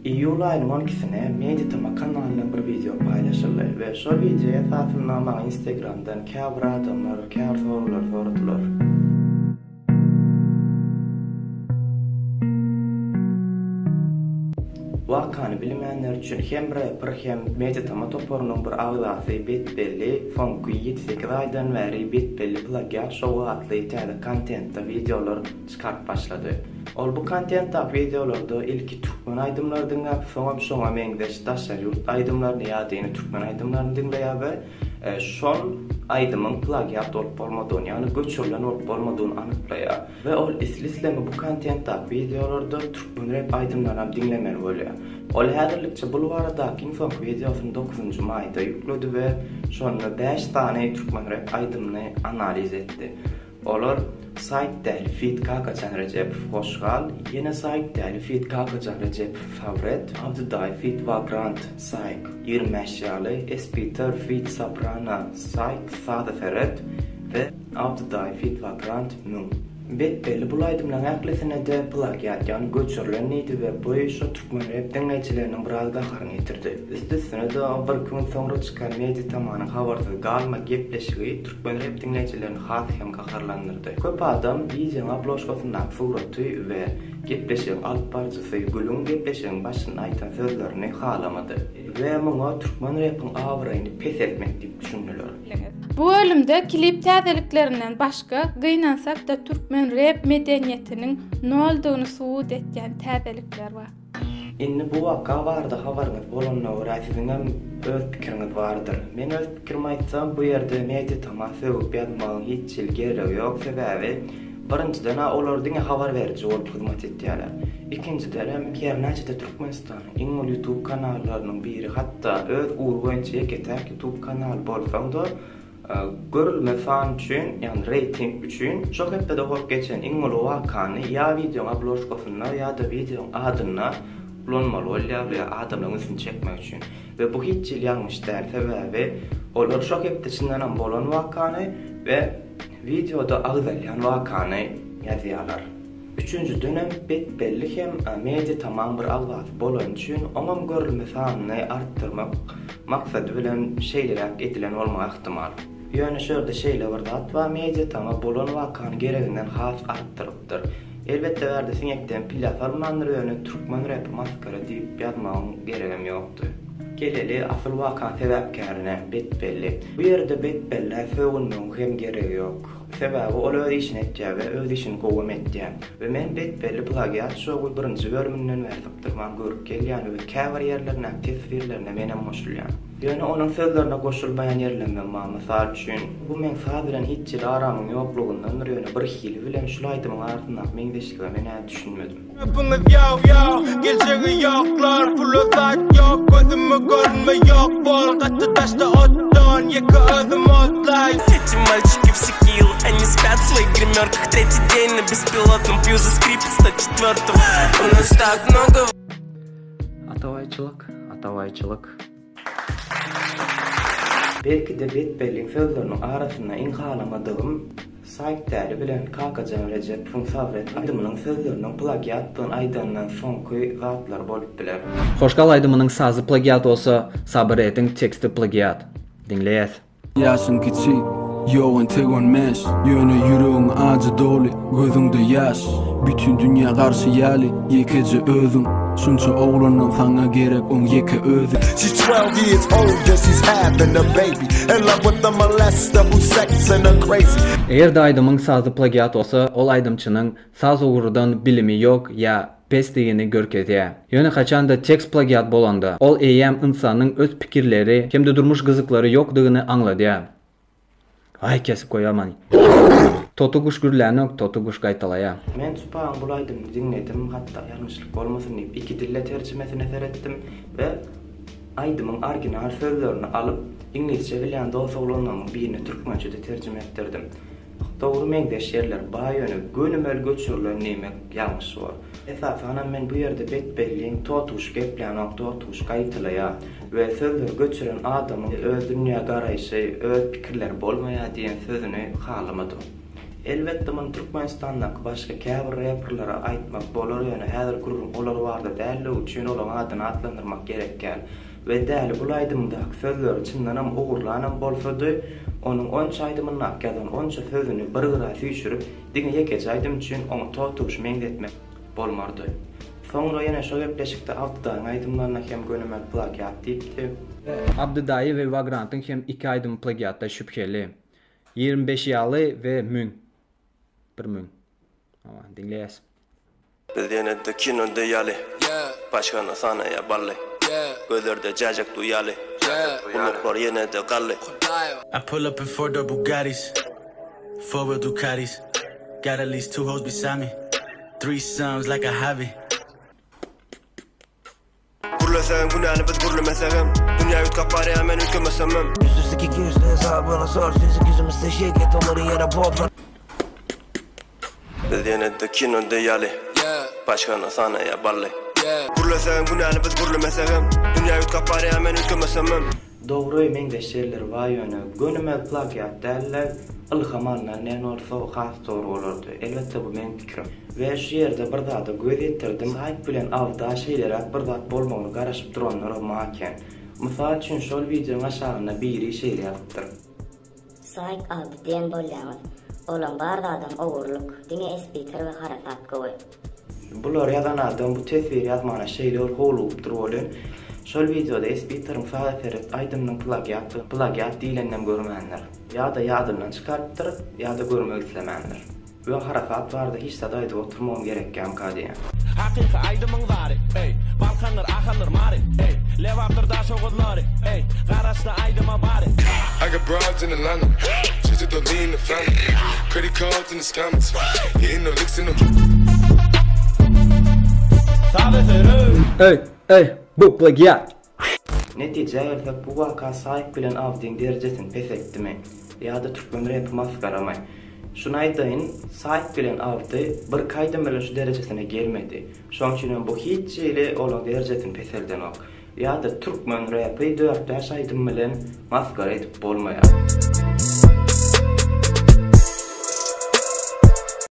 İyul ayının 12'sine Meditama kanalına bir video paylaşıldı ve şu videoya esasında Instagram'dan kâbir adamlar, kâbir sorular sordular. Vakany bilmeyenler üçün hem rapper hem Meditama toporunun bir ağzası belli son 7-8 aydan beri belli plagiat show adlı itədə kontentdə videolar çıxarıb başladı. Bu kontentdə videolarda ilki Türkmen aydımlardan sonra mengdeş daşlar yurt aydımlarını yadını Türkmen aydımlarını dinləyə və son aydımın plagiat olup olmadığını, yani göçürlen olup olmadığını anıtlaya ve ol islisleme bu kontentdə videolarda Türkmen rap aydımlarını dinləmeli böyle. Ol hazırlıkça bulvardaki info videosunu 9. May'da yükledi ve sonra 5 tane Türkmen rap aydımını analiz etti. Olur saytda Fit Kakacan Recep Hoşgal, yine saytda Fit Kakacan Recep Favret, Abdüday Fit Vagrant Sayk, 20 eşyalı, Espiter Fit Saprana Sayk Sade Ferret ve Abdüday Fit Vagrant Müm. Belli bu aydımların aklısına da plagiat yani göçürlen neydi ve bu işe Türkmen rap dinleyicilerinin biraz qaharını getirdi. Üstüne de bir gün sonra çıkan Meditamanın havardı galma gepleşiği Türkmen rap dinleyicilerini has hem qaharlandırdı. Köp adam videonun upload'undan surati ve gepleşiğin alt parçası Gül'ün gepleşiğin başına aytan sözlerini halamadı. Ve buna Türkmen rap'ın avrayını pes etmek deyip düşündüler. Bu bölümde klip täzeliklerinden başka gıynansak da Türkmen rap medeniyetinin ne olduğunu suud etken täzelikler var. Inni bu vaka vardı havarınız bolonuna uğray sizin öz pikiriniz vardır. Men öz pikirimi aytsam bu yerde Meditama sögüp yazmağın hiç gereği yok sebebi birinciden olar havar verici olup hizmet etdiler. İkinciden Kernacı'da Türkmenistan ol YouTube kanallarının biri hatta öz uğurgoyunca yeter YouTube kanal bolsanda görülme fan üçün, yani rating üçün çok hep de hop geçen ingolu vakanı ya videonun upload'una ya da videonun adına bulunmalı oluyor ya adamların üstünü çekmek için. Ve bu hiç yanlış değil sebebi olur çok hep de çınlanan bolon vakanı ve videoda ağzalayan vakanı yazıyorlar. Üçüncü dönem belli hem Meditaman bir ağzası bolon için onun görülme fanını arttırmak maksadı bilen şeyler edilen olma ihtimal. Yani şöyle şeyler var da Meditama bolon vakanı gereğinden has arttırıptır. Elbette verdesin ekten platformlandır yönü Türkmen rap maskara deyip yazmağın gereğim yoktu. Geleli asıl vakan sebepkarına belli. Bu yerde belli sövünmün hem gereği yok. Sebebi ol öz işin etdiği ve öz işin kovum etdiği. Ve men belli plagiat şoğul birinci bölümünden verdiktir. Man görüp gel yani ve kâvar yerlerine, tesvirlerine menem moşulyan. Yani onun sözlerine koşulmayan yerlenmem ma misal üçün. Bu men sabilen hiç aramın yokluğundan yani bir hili bilen şulaydımın ardından mengdeşliğe mene düşünmedim. Rapınız yav geleceği yoklar, pulu zat yok, gözümü görme yok, bol katı taşta ottan, yaka özüm otlay. Эти мальчики все килл, они спят в своих гримерках, третий день на беспилотном, пью за скрип 104-м, у нас так много. Atavayçılık. Belki de belli sözlerinin arasında inhalamadığım saytları bilen Kakacan Recep Favret aydımının sözlerinin plagiattan aydandan sonki rahatlar bolup biler. Hoşgal aydımının sazı plagiat olsa sabır edin teksti plagiat. Dinleyez. Yaşın kiçik, yoğun tegon meş, yönü yüreğin acı dolu, gözünde yaş. Bütün dünya karşı yali, yekece özün. Şunça oğlanın sana gerek on yeke özü. She's 12 years old and she's having a baby. In love with a molester who sex and a crazy. Eğer de aydımın sazı plagiat olsa, ol aydımçının saz uğurdan bilimi yok ya pestigini görkezeye. Yönü kaçan da tekst plagiat bolanda, ol eyyem insanın öz pikirleri, hem de durmuş gızıkları yokduğunu anladı ya. Ay kesip koyaman. Totu kuş gürlenok, totu kuş kaytalaya. Men supağın bulaydım, dinledim, hatta yanlışlık olmasın deyip iki dille tercümesini seyrettim ve aydımın orijinal sözlerini alıp İngilizce bilen dost oğlanın birini Türkmence'de tercüme ettirdim. Doğru mengdeş yerler bağ yönü gönümel göçürlen neymek yanlış var. Esasen men bu yerde belliğin totuş geplenok, totuş kaytalaya ve sözler göçüren adamın öz dünya garayışı, öz fikirler bolmaya diyen sözünü halamadım. Elbette men Türkmenistan'dan başka käbir rapperlara aýtmak bolar ýöne häzir gururum olar barda däli üçin olan adyny atlandyrmak gerekkäl. Ve däli bu aýdymdaky sözler çyndanam ogurlanam bolsady, onun 10 aýdymyny ýa-da 10 sözüni bir gyra süýşürip, diňe ýeke aýdym üçin onu totuş meňdetmek bolmardy. Soňra ýene şo gepleşikde altdan aýdymlaryna hem gönemek plagiat diýipdi. Abdydaýy we Vagrantyň hem 2 aýdym plagiatda şüpheli. 25 ýaly we 1000. 1000. Ama dinleýäs. Biz ýene-de kinoda ýaly. Başgana sana ya balle. Gözlerde jajak duýaly. Buluklar ýene-de galle. I pull up in 4-door Bugattis, 4-wheel Ducatis. Got at least 2 hoes beside me. 3 sons like a hobby. Gurlasam günäni biz gurlamasam, dünýä ýutkap barýar men ülkemesemem. 102 hesabına sor, fizik yüzümizde şirket onları yere poplar. Biz ýene-de kinoda ýaly. Başgana sana ya balle. Gurlasam günäni biz gurlamasam, dünýä ýutkap barýar men ülkemesemem. Dogry meňdeşlerler var ýöne gönemek plagiat däller, ilhamanlar näme bolsa has dogry bolardy. Elbetde bu meň pikirim. Ve şu ýerde bir zada göz ettirdim. Saýt bilen awda şeýlere bir zat bolmagyny garaşyp duranlar olmaken. Mysal üçin şol videoň aşagyna biri şeýle ýazdyr. Saýt aldy diýen bolýar. Olan bar adam ogurluk, diňe espiter we harasat gowy. Bular ýazan adam bu tesir ýazmana şeýler holup durýarlar. Şol videoda espiterim faýda berip aýdymyň plagiat diýilenden görmänler. Ýa-da ýadyndan çykartyp, ýa-da görmek islemänler. Ve harasat barda hiç de aýdyp oturmam gerekkäm kadiýan. Hakyky aýdymyň bary, ey, balkanlar ahallar mary, ey, lewapdyr da şogulary, ey, garaşda aýdyma bary. I got broads in Atlanta, she's at the lean the family, credit cards in the scammers, hitting the licks in them. Ey, bu plagiat. Netije ýerde bu waka saýt bilen awdyň derejesini pes etdimi? Ýa-da türkmen rap maskaramy. Şunu aýdyn, saýt bilen awdy bir kaýdym bilen şu derejesine gelmedi. Şoň üçin bu hiç ile olan derejesini pes eldenok. Ýa-da türkmen rapy 4 aýdym bilen maskara edip bolmaýar.